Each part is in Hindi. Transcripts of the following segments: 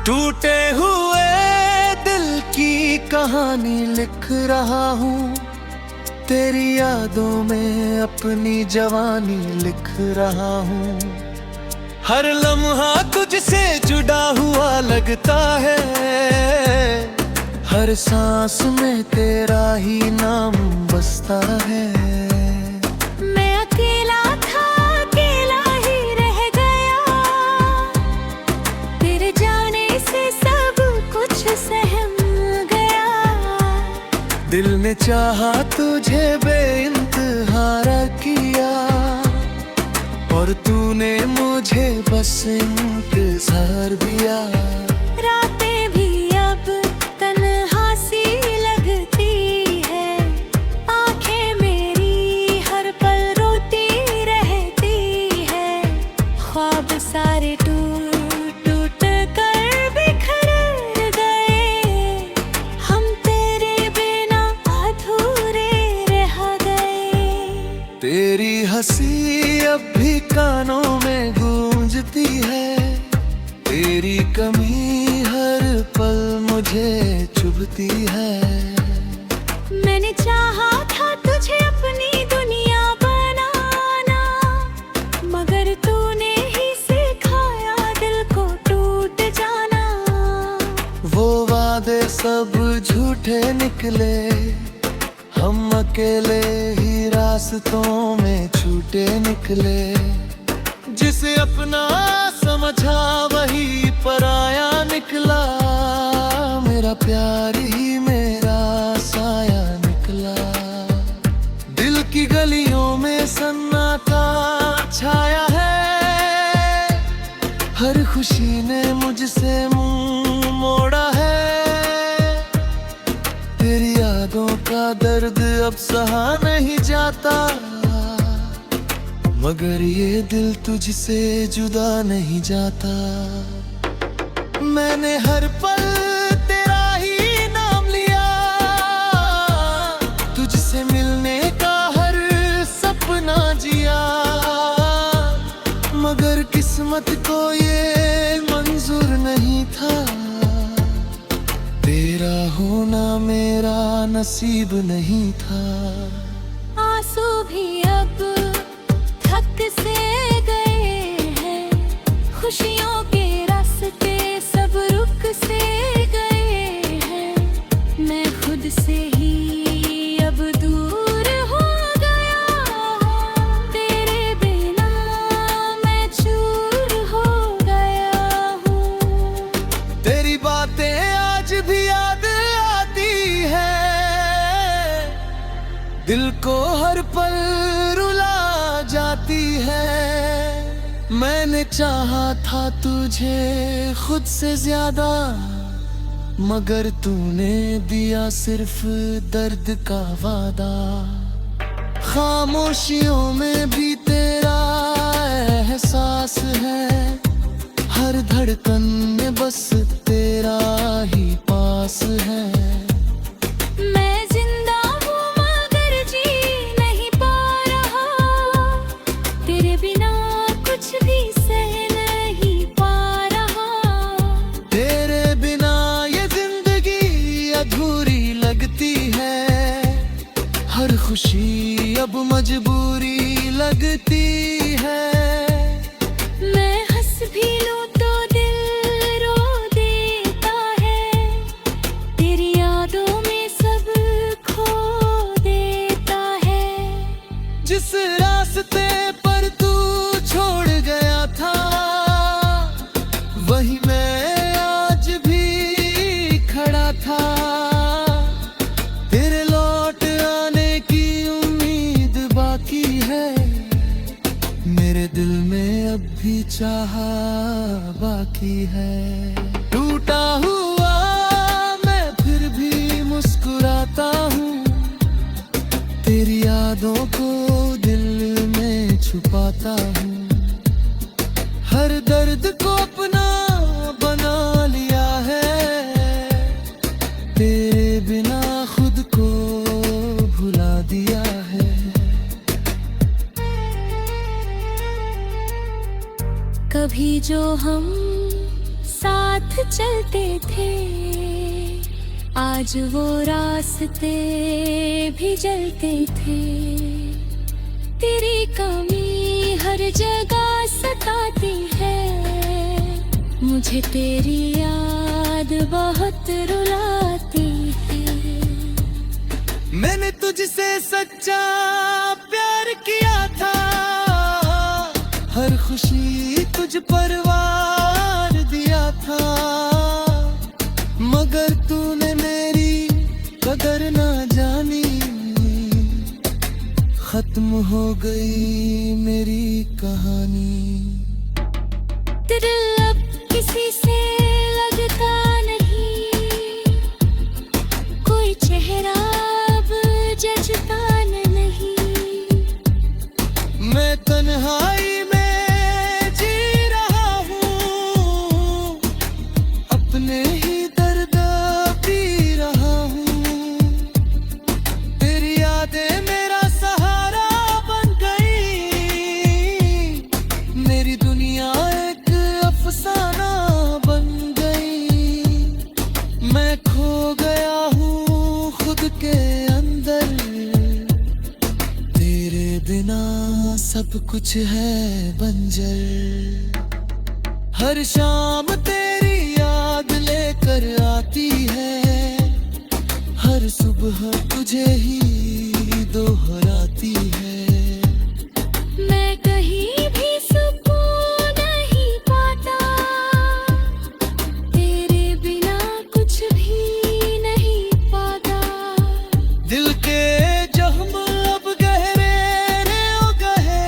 टूटे हुए दिल की कहानी लिख रहा हूँ, तेरी यादों में अपनी जवानी लिख रहा हूँ। हर लम्हा तुझसे जुड़ा हुआ लगता है, हर सांस में तेरा ही नाम बसता है। मैं अकेला था, अकेला ही रह गया, तेरे जाने से सब कुछ सहम गया। दिल ने चाहा तुझे बेइंतहा किया, और तूने मुझे बस इंतजार दिया। रातें भी अब तन्हा सी लगती है, आंखें मेरी हर पल रोती रहती है। ख्वाब सारे टूट टूट कर बिखर गए, हम तेरे बिना अधूरे रह गए। तेरी हंसी अब भी कानों में गूंजती है, तेरी कमी हर पल मुझे चुभती है। मैंने चाहा था तुझे अपनी दुनिया बनाना, मगर तूने ही सिखाया दिल को टूट जाना। वो वादे सब झूठे निकले, हम अकेले ही रास्तों में छूटे निकले। जिसे अपना समझा वही पराया निकला, मेरा प्यार ही मेरा साया निकला। दिल की गलियों में सन्नाटा छाया है, हर खुशी ने मुझसे मुंह मोड़ा है। तेरी यादों का दर्द अब सहा नहीं जाता, मगर ये दिल तुझसे जुदा नहीं जाता। मैंने हर पल तेरा ही नाम लिया, तुझसे मिलने का हर सपना जिया, मगर किस्मत को ये मंजूर नहीं था। तेरा होना मेरा नसीब नहीं था। आंसू भी अब थक से गए हैं, खुशियों के रास्ते सब रुक से गए हैं। मैं खुद से ही अब दूर हो गया हूँ, तेरे बिना मैं चूर हो गया हूँ। तेरी बातें आज भी याद आती है, दिल को हर पल रुला जाती है। मैंने चाहा था तुझे खुद से ज्यादा, मगर तूने दिया सिर्फ दर्द का वादा। खामोशियों में भी तेरा एहसास है, हर धड़कन में बस तेरा ही पास है। मैं जिंदा हूँ मगर जी नहीं पा रहा, तेरे बिना कुछ भी सह नहीं पा रहा। तेरे बिना ये जिंदगी अधूरी लगती है, हर खुशी अब मजबूरी लगती है। मैं हंस भी लूं तो दिल रो देता है, तेरी यादों में सब खो देता है। जिस रास्ते पर तू छोड़ गया था, वही मैं आज भी खड़ा था। तेरे लौट आने की उम्मीद बाकी है, मेरे दिल में अब भी चाहा बाकी है। टूटा हुआ मैं फिर भी मुस्कुराता हूँ, तेरी यादों को दिल में छुपाता हूँ। हर दर्द को अपना बना लिया है, तेरे बिना खुद को भुला दिया है। कभी जो हम साथ चलते थे, आज वो रास्ते भी जलते थे। तेरी कमी हर जगह सताती है, मुझे तेरी याद बहुत रुलाती है। मैंने तुझसे सच्चा प्यार किया था, हर खुशी तुझ पर वार दिया था, मगर तूने मेरी कदर ना जानी। खत्म हो गई मेरी कहानी। दिल अब किसी से लगता नहीं, कोई चेहरा अब जचता नहीं। मैं तन्हाई में जी रहा हूँ, अपने ही दर्द पी रहा हूँ। तेरी यादें मेरा सहारा बन गई, मेरी दुनिया एक अफसाना बन गई। मैं खो गया हूँ खुद के अंदर, तेरे बिना सब कुछ है बंजर। हर शाम तेरी याद लेकर आती है, हर सुबह तुझे ही दोहराती है। मैं कहीं भी सुकून नहीं पाता, तेरे बिना कुछ भी नहीं पाता। दिल के जख्म अब गहरे हो गए,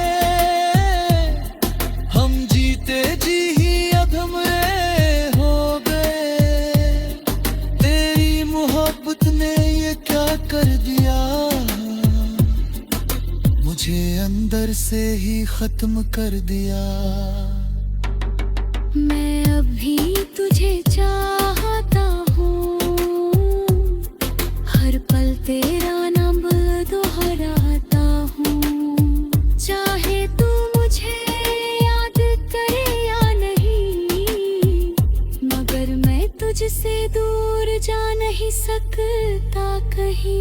हम जीते जी ही अधमरे हो गए। तेरी मोहब्बत ने ये क्या कर दिया, मुझे अंदर से ही खत्म कर दिया। मैं अभी तुझे चाहता हूँ, हर पल तेरा नाम दोहराता हूँ। चाहे तू मुझे याद करे या नहीं, मगर मैं तुझसे दूर जा नहीं सकता कहीं।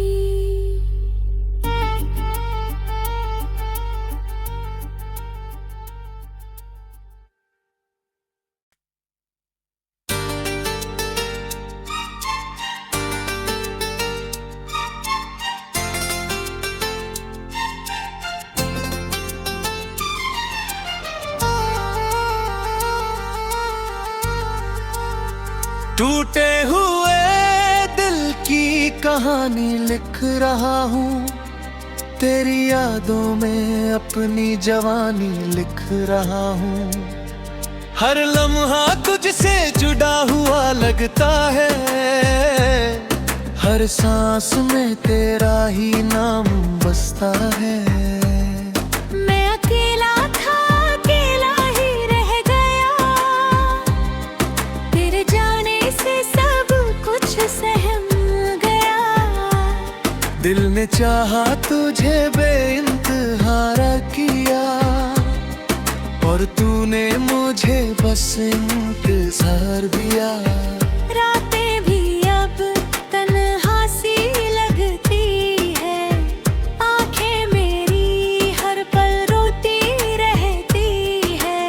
टूटे हुए दिल की कहानी लिख रहा हूँ, तेरी यादों में अपनी जवानी लिख रहा हूँ। हर लम्हा तुझसे जुड़ा हुआ लगता है, हर सांस में तेरा ही नाम बसता है। मैं अकेला था, अकेला ही रह गया, तेरे जाने से सब कुछ सहम गया। दिल ने चाहा तुझे बेइंतहा किया, और तूने मुझे बस इंतजार दिया। रातें भी अब तन्हा सी लगती है, आंखें मेरी हर पल रोती रहती है।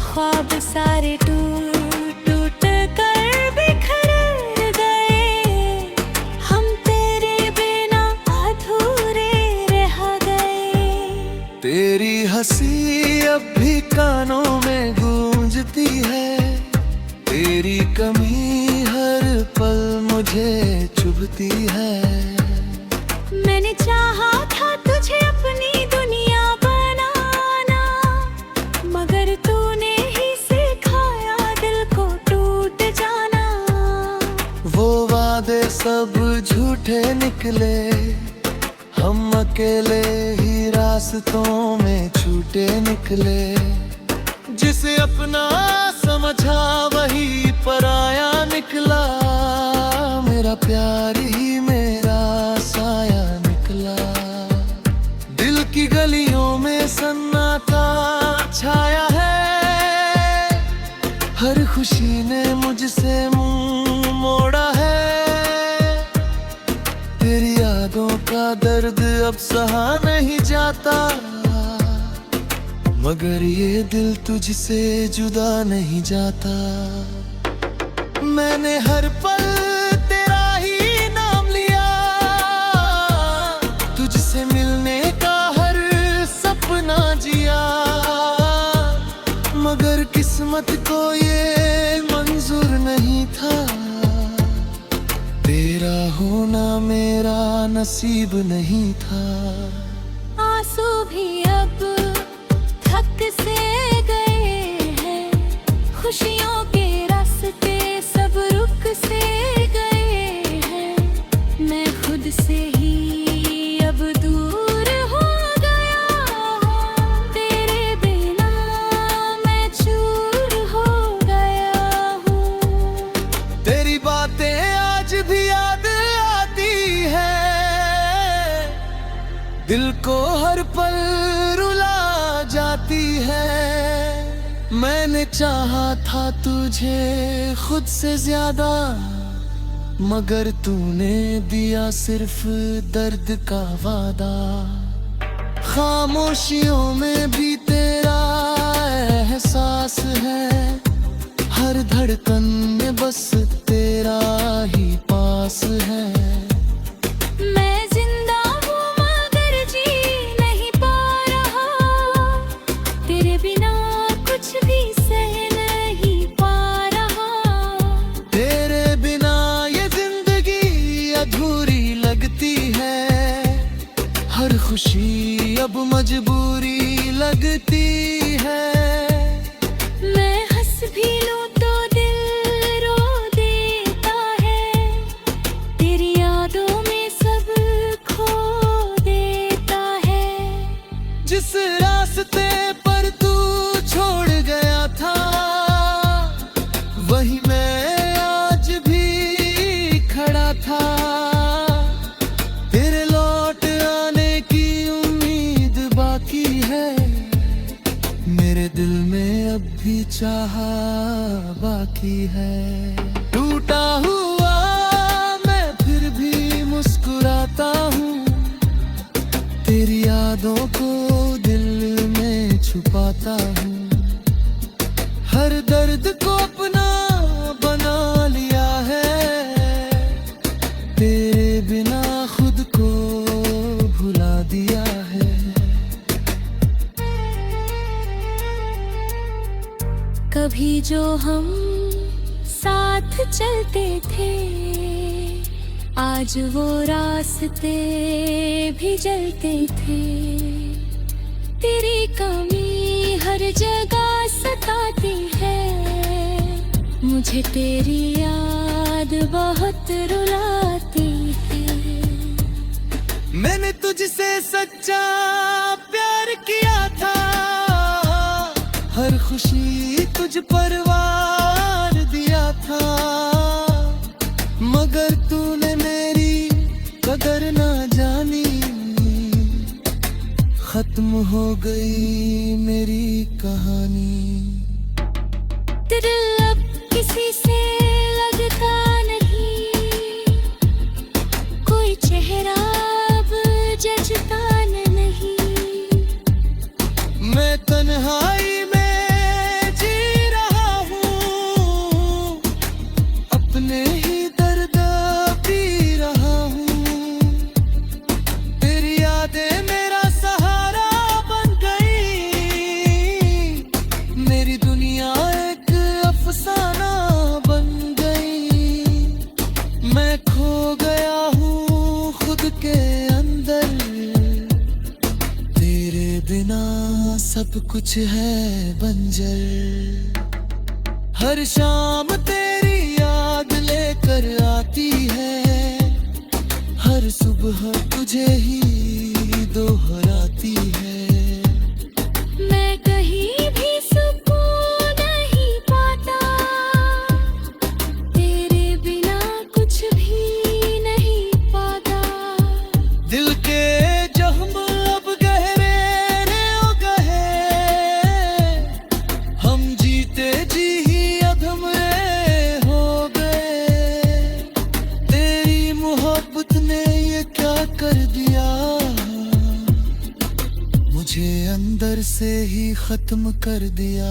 ख्वाब सारे टूट टूट कर बिखर गए, हम तेरे बिना अधूरे रह गए। तेरी हंसी अब भी कानों में गूंजती है, तेरी कमी हर पल मुझे चुभती है। मैंने चाहा था तुझे अपनी दुनिया बनाना, मगर तूने ही सिखाया दिल को टूट जाना। वो वादे सब झूठे निकले, हम अकेले ही रास्तों में छूटे निकले। जिसे अपना समझा वही पराया निकला, मेरा प्यार ही मेरा साया निकला। दिल की गलियों में सन्नाटा छाया है, हर खुशी ने मुझसे मुंह मोड़ा है। तेरी यादों का दर्द अब सहा नहीं जाता, मगर ये दिल तुझसे जुदा नहीं जाता। मैंने हर पल तेरा ही नाम लिया, तुझसे मिलने का हर सपना जिया, मगर किस्मत को ये मंजूर नहीं था। तेरा होना मेरा नसीब नहीं था। आंसू भी अब थक से गए हैं, खुशियों के रास्ते सब रुक से गए हैं। मैं खुद से ही अब दूर हो गया हूँ, तेरे बिना मैं चूर हो गया हूँ। तेरी बातें आज भी याद आती है, दिल को हर पल रुला जाती है। मैंने चाहा था तुझे खुद से ज्यादा, मगर तूने दिया सिर्फ दर्द का वादा। खामोशियों में भी तेरा एहसास है, हर धड़कन में बस तेरा ही पास है। मैं जिंदा हूँ मगर जी नहीं पा रहा, तेरे बिना कुछ भी सह नहीं पा रहा। तेरे बिना ये जिंदगी अधूरी लगती है, हर खुशी अब मजबूरी लगती है। मैं हंस भी लूं तो दिल रो देता है, तेरी यादों में सब खो देता है। जिस रास्ते पर तू छोड़ गया था, वही मैं आज भी खड़ा था। तेरे लौट आने की उम्मीद बाकी है, मेरे दिल में अब भी चाहा बाकी है। टूटा हुआ मैं फिर भी मुस्कुराता हूँ, तेरी यादों को दिल में छुपाता हूँ। हर दर्द को अपना बना लिया है, तेरे बिना खुद को भुला दिया है। कभी जो हम साथ चलते थे, आज वो रास्ते भी जलते थे। तेरी कमी हर जगह सताती है, मुझे तेरी याद बहुत रुलाती है। मैंने तुझसे सच्चा प्यार किया था, हर खुशी तुझ पर वार दिया था, मगर तूने मेरी कदर ना जानी। खत्म हो गई मेरी कहानी। दिल अब किसी से लगता नहीं, कोई चेहरा अब जचता नहीं। मैं तन्हाई में जी रहा हूँ, अपने ही दर्द पी रहा हूँ। तेरी यादें मेरा सहारा बन गई, मेरी दुनिया एक अफसाना बन गई। मैं खो गया हूँ खुद के अंदर, तेरे बिना सब कुछ है बंजर। हर शाम तेरी याद लेकर आती है, हर सुबह तुझे ही दोहराती है। मैं कहीं भी सुकून नहीं पाता, तेरे बिना कुछ भी नहीं पाता। दिल के जख्म अब गहरे रे ओ गहे, हम जीते जी ही अब से ही खत्म कर दिया।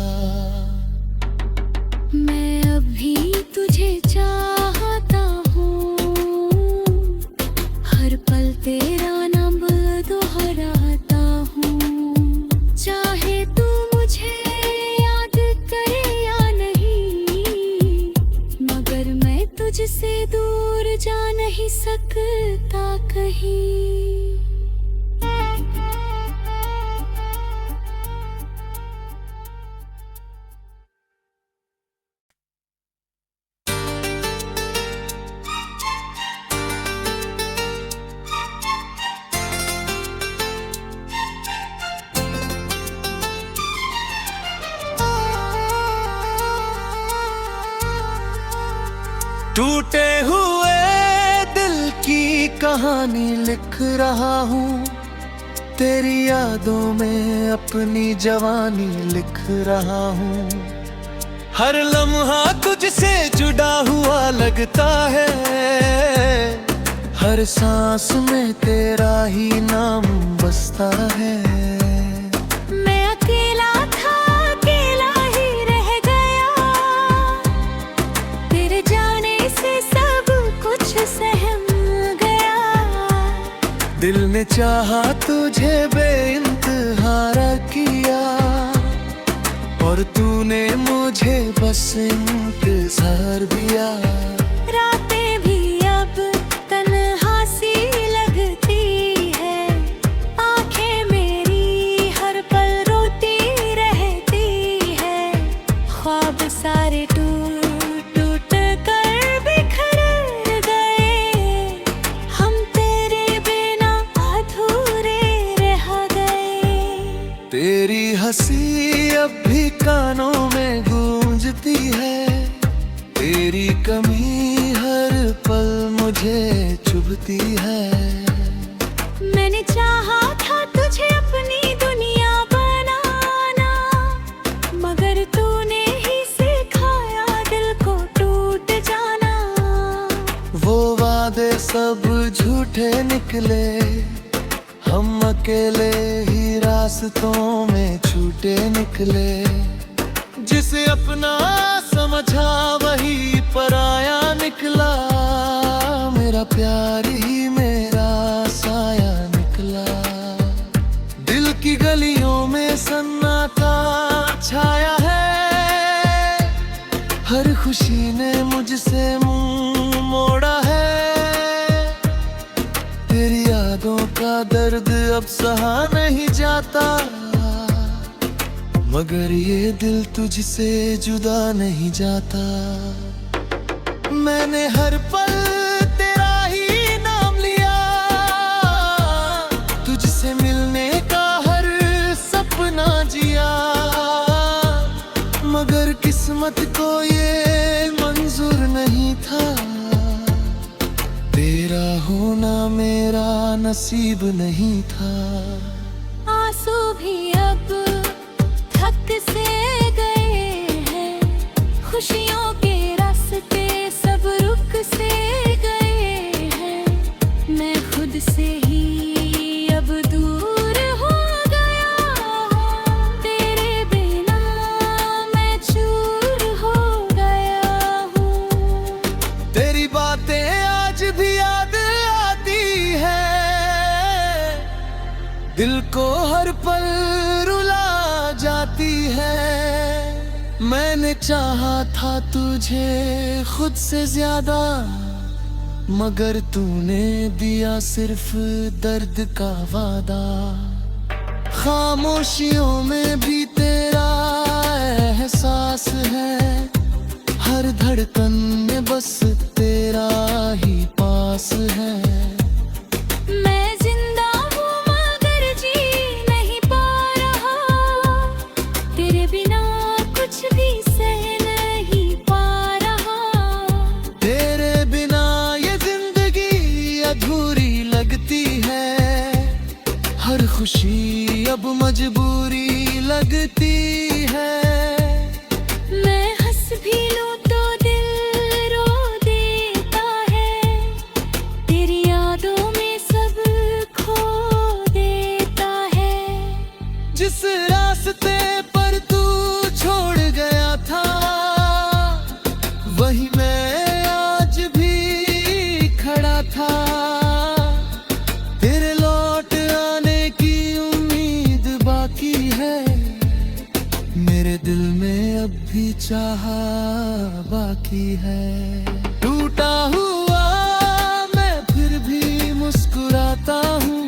मैं अभी तुझे चाहता हूँ, हर पल तेरा नाम दोहराता हूँ। चाहे तू मुझे याद करे या नहीं, मगर मैं तुझसे दूर जा नहीं सकता कहीं। टूटे हुए दिल की कहानी लिख रहा हूँ, तेरी यादों में अपनी जवानी लिख रहा हूँ। हर लम्हा तुझसे जुड़ा हुआ लगता है, हर सांस में तेरा ही नाम बसता है। मैं अकेला था, अकेला ही रह गया, तेरे जाने से सब कुछ सहम गया। दिल ने चाहा तुझे बेइंतहा किया, और तूने मुझे बस इंतजार दिया। रातें भी अब तन्हा सी लगती है, आंखें मेरी हर पल रोती रहती है। ख्वाब सारे टूट टूट कर बिखर गए, हम तेरे बिना अधूरे रह गए। तेरी हंसी अब भी कानों में गूंजती है, तेरी कमी हर पल मुझे चुभती है। मैंने चाहा था तुझे अपनी दुनिया बनाना, मगर तूने ही सिखाया दिल को टूट जाना। वो वादे सब झूठे निकले, हम अकेले ही रास्तों में छूटे निकले। जिसे अपना समझा वही पराया निकला, मेरा प्यार ही मेरा साया निकला। दिल की गलियों में सन्नाटा छाया है, हर खुशी ने मुझसे मुंह मोड़ा है। तेरी यादों का दर्द अब सहा नहीं जाता, मगर ये दिल तुझसे जुदा नहीं जाता। मैंने हर पल तेरा ही नाम लिया, तुझसे मिलने का हर सपना जिया, मगर किस्मत को ये मंजूर नहीं था। तेरा होना मेरा नसीब नहीं था। आंसू भी अब थक से गए हैं, खुशियों के रास्ते सब रुक से गए हैं। मैं खुद से ही अब दूर हो गया हूँ, तेरे बिना मैं चूर हो गया हूँ। तेरी बातें आज भी याद आती है, दिल को हर पल रुला जाती है। मैंने चाहा था तुझे खुद से ज्यादा, मगर तूने दिया सिर्फ दर्द का वादा। खामोशियों में भी तेरा एहसास है, हर धड़कन में बस तेरा ही पास है। मैं जिंदा हूँ मगर जी नहीं पा रहा, तेरे बिना कुछ भी सह नहीं पा रहा। तेरे बिना ये जिंदगी अधूरी लगती है, हर खुशी अब मजबूरी लगती है। मैं हंस भी लूं तो दिल रो दे बाकी है। टूटा हुआ मैं फिर भी मुस्कुराता हूँ,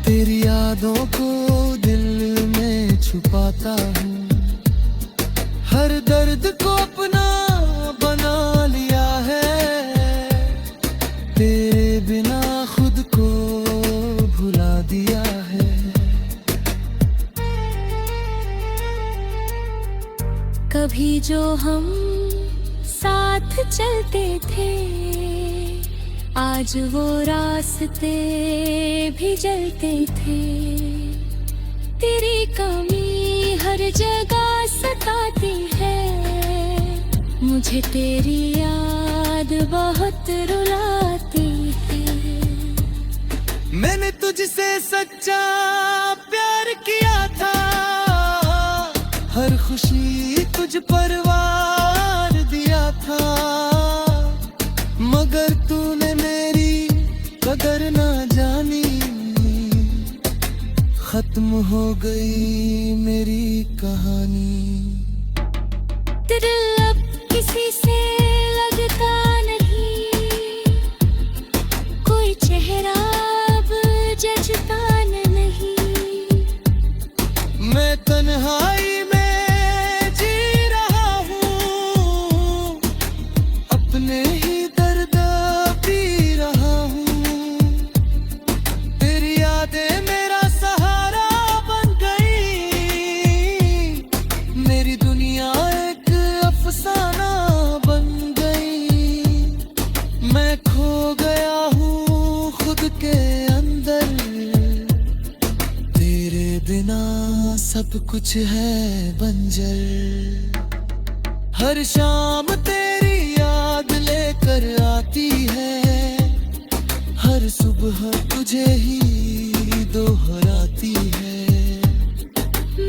तेरी यादों को दिल में छुपाता हूँ। हर दर्द को अपना बना लिया है, तेरे बिना खुद को भुला दिया है। कभी जो हम साथ चलते थे, आज वो रास्ते भी जलते थे। तेरी कमी हर जगह सताती है, मुझे तेरी याद बहुत रुलाती है। मैंने तुझसे सच्चा प्यार किया था, हर खुशी तुझ पर वार दिया था। मगर तूने मेरी कदर ना जानी, खत्म हो गई मेरी कहानी। दिल अब किसी से लगता नहीं, कोई चेहरा अब जचता नहीं। मैं तन्हाई में जी रहा हूँ, अपने ही दर्द पी रहा हूँ। तेरी यादें मेरा सहारा बन गई, मेरी दुनिया एक अफसाना बन गई। मैं खो गया हूँ खुद के अंदर, तेरे बिना सब कुछ है बंजर। हर शाम तेरी याद लेकर आती है, हर सुबह तुझे ही दोहराती है।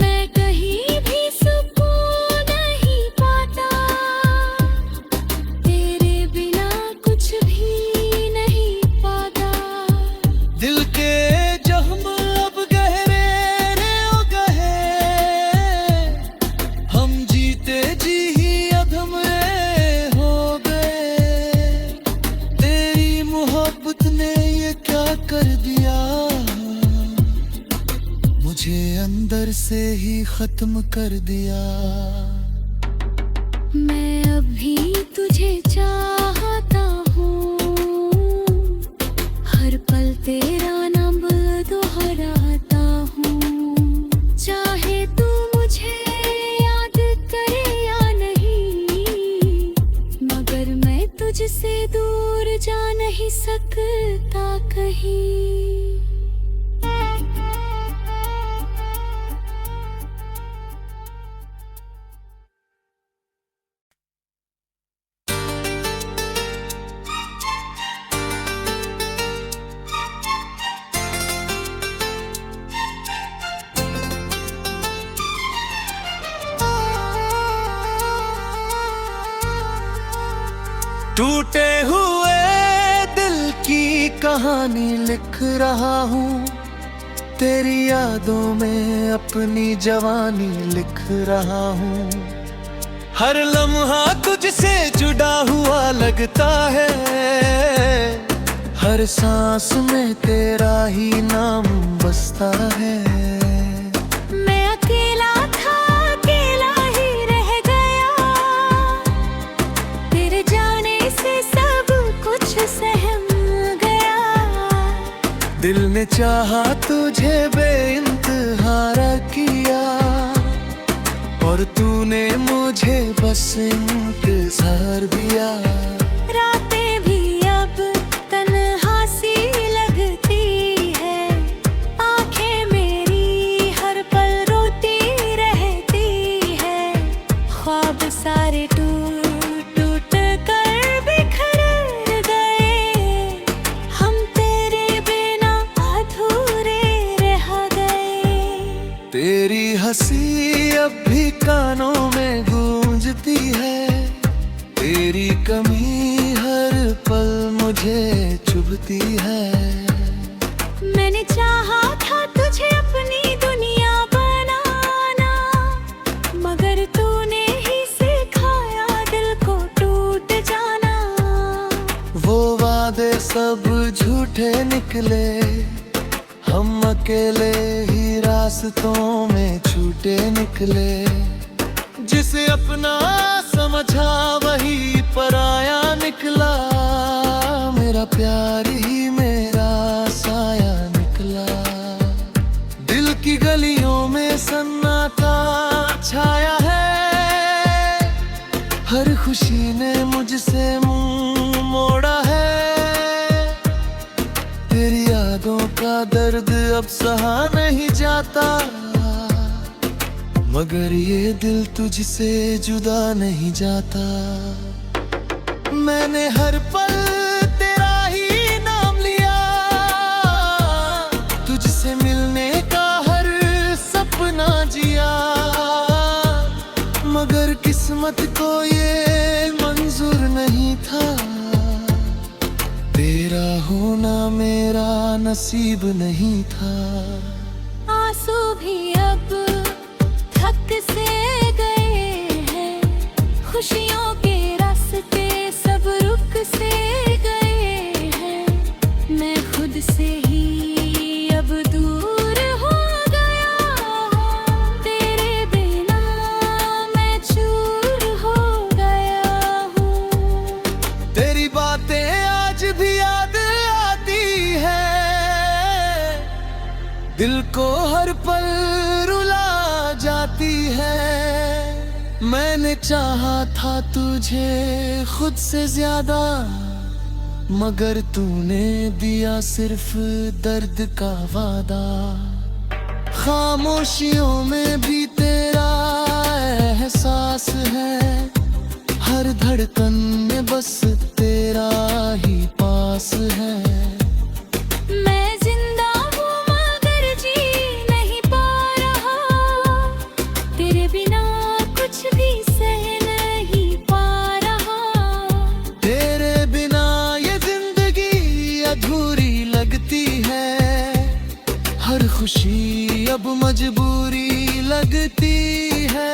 मैं कहीं भी सुकून नहीं पाता, तेरे बिना कुछ भी नहीं पाता। दिल के जख्म अब गहरे रे ओ गहे, हम जीते जी ही अधम रे हो गए। तेरी मोहब्बत ने ये क्या कर दिया, मुझे अंदर से ही खत्म कर दिया। मैं अभी तुझे चाहता हूँ, हर पल तेरा नाम दोहराता हूँ। चाहे तू मुझे याद करे या नहीं, मगर मैं तुझसे दूर जा नहीं सकता कहीं। टूटे हुए दिल की कहानी लिख रहा हूँ, तेरी यादों में अपनी जवानी लिख रहा हूँ। हर लम्हा तुझसे जुड़ा हुआ लगता है, हर सांस में तेरा ही नाम बसता है। मैं अकेला था, अकेला ही रह गया, तेरे जाने से सब कुछ सहम गया। दिल ने चाहा तुझे बेइंतहा किया, और तूने मुझे बस इंतजार दिया। रातें भी अब तन्हा सी लगती है, आंखें मेरी हर पल रोती रहती है। ख्वाब सारे टूट टूट कर बिखर गए, हम तेरे बिना अधूरे रह गए। तेरी हंसी अब भी कानों में गूंजती है, तेरी कमी हर पल मुझे चुभती है। मैंने चाहा था तुझे अपनी दुनिया बनाना, मगर तूने ही सिखाया सब झूठे निकले, हम अकेले ही रास्तों में छूटे निकले। जिसे अपना समझा वही पराया निकला, मेरा प्यार ही मेरा साया निकला। दिल की गलियों में सन्नाटा छाया है, हर खुशी ने मुझसे मुंह मोड़ा है। तेरी यादों का दर्द अब सहा नहीं जाता, मगर ये दिल तुझसे जुदा नहीं जाता। मैंने हर पल तेरा ही नाम लिया, तुझसे मिलने का हर सपना जिया, मगर किस्मत को ये मंजूर नहीं था। तेरा होना मेरा नसीब नहीं था। आंसू भी अब थक से गए हैं, खुशियों के रास्ते सब रुक से गए हैं। मैं खुद से ही अब दूर हो गया हूँ, तेरे बिना मैं चूर हो गया हूँ। तेरी बातें आज भी याद आती है, दिल को हर पल रुला जाती है। मैंने चाहा था तुझे खुद से ज्यादा, मगर तूने दिया सिर्फ दर्द का वादा। खामोशियों में भी तेरा एहसास है, हर धड़कन में बस तेरा ही पास है। मैं जिंदा हूँ मगर जी नहीं पा रहा, तेरे बिना कुछ भी सह नहीं पा रहा। तेरे बिना ये जिंदगी अधूरी लगती है, हर खुशी अब मजबूरी लगती है।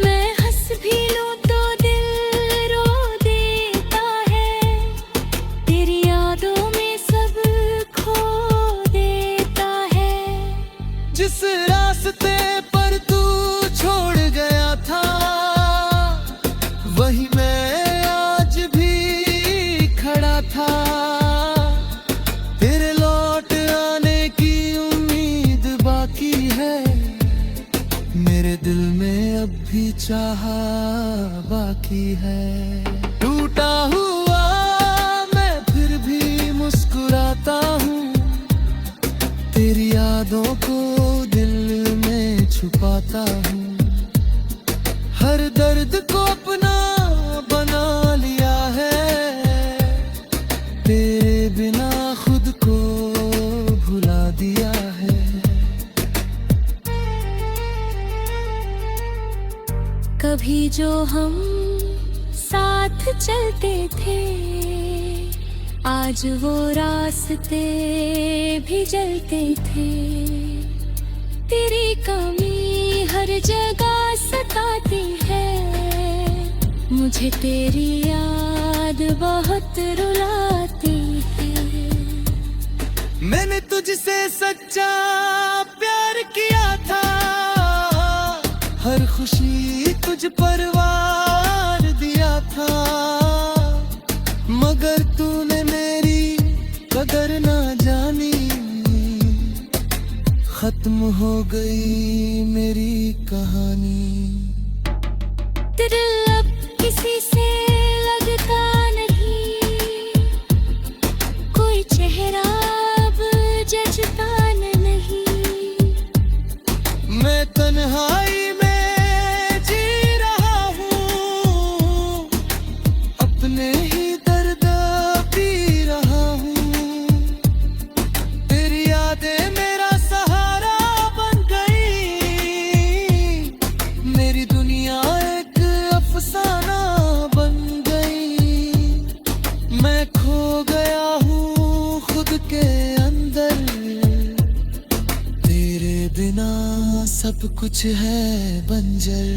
मैं हंस भी लूं तो दिल रो देता है, तेरी यादों में सब खो देता है। जिस रास्ते पर तू छोड़ गया था, वही मैं आज भी खड़ा था। तेरे लौट आने की उम्मीद बाकी है, मेरे दिल में अब भी चाहा बाकी है। टूटा हुआ मैं फिर भी मुस्कुराता हूँ, तेरी यादों को दिल में छुपाता हूँ। हर दर्द को अपना बना लिया है, तेरे बिना खुद को भुला दिया है। कभी जो हम साथ चलते थे, आज वो रास्ते भी जलते थे। तेरी कमी हर जगह सताती है, मुझे तेरी याद बहुत रुलाती है। मैंने तुझसे सच्चा प्यार किया था, हर खुशी तुझ पर वार दिया था, मगर तूने मेरी कदर ना जानी। खत्म हो गई मेरी कहानी। दिल अब किसी से लगता नहीं, कोई चेहरा अब जचता नहीं। मैं तन्हाई में जी रहा हूँ, अपने ही दर्द पी रहा हूँ। तेरी यादें मेरा सहारा बन गई, मेरी दुनिया एक अफसाना बन गई। मैं खो गया हूँ खुद के अंदर, तेरे बिना सब कुछ है बंजर।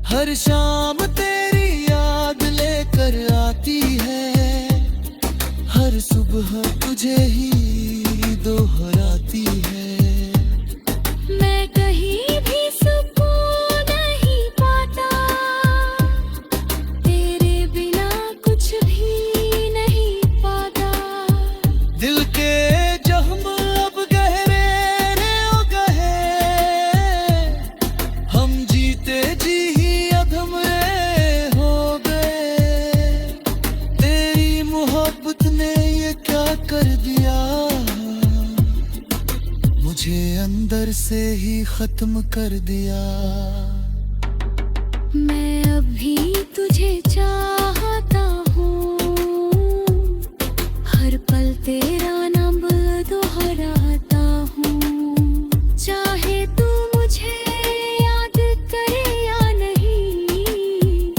हर शाम तेरी याद लेकर आती है, सुबह तुझे ही दोहराती है। मैं कहीं भी सुकून नहीं पाता, तेरे बिना कुछ भी नहीं पाता। दिल के जख्म अब गहरे रे ओ गहे, हम जीते जी ही अधम रे हो गए। तेरी मोहब्बत ने ये क्या कर दिया, मुझे अंदर से ही खत्म कर दिया। मैं अभी तुझे चाहता हूँ, हर पल तेरा नाम दोहराता हूँ। चाहे तू मुझे याद करे या नहीं,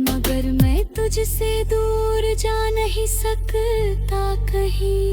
मगर मैं तुझसे दूर जा नहीं सकता कहीं।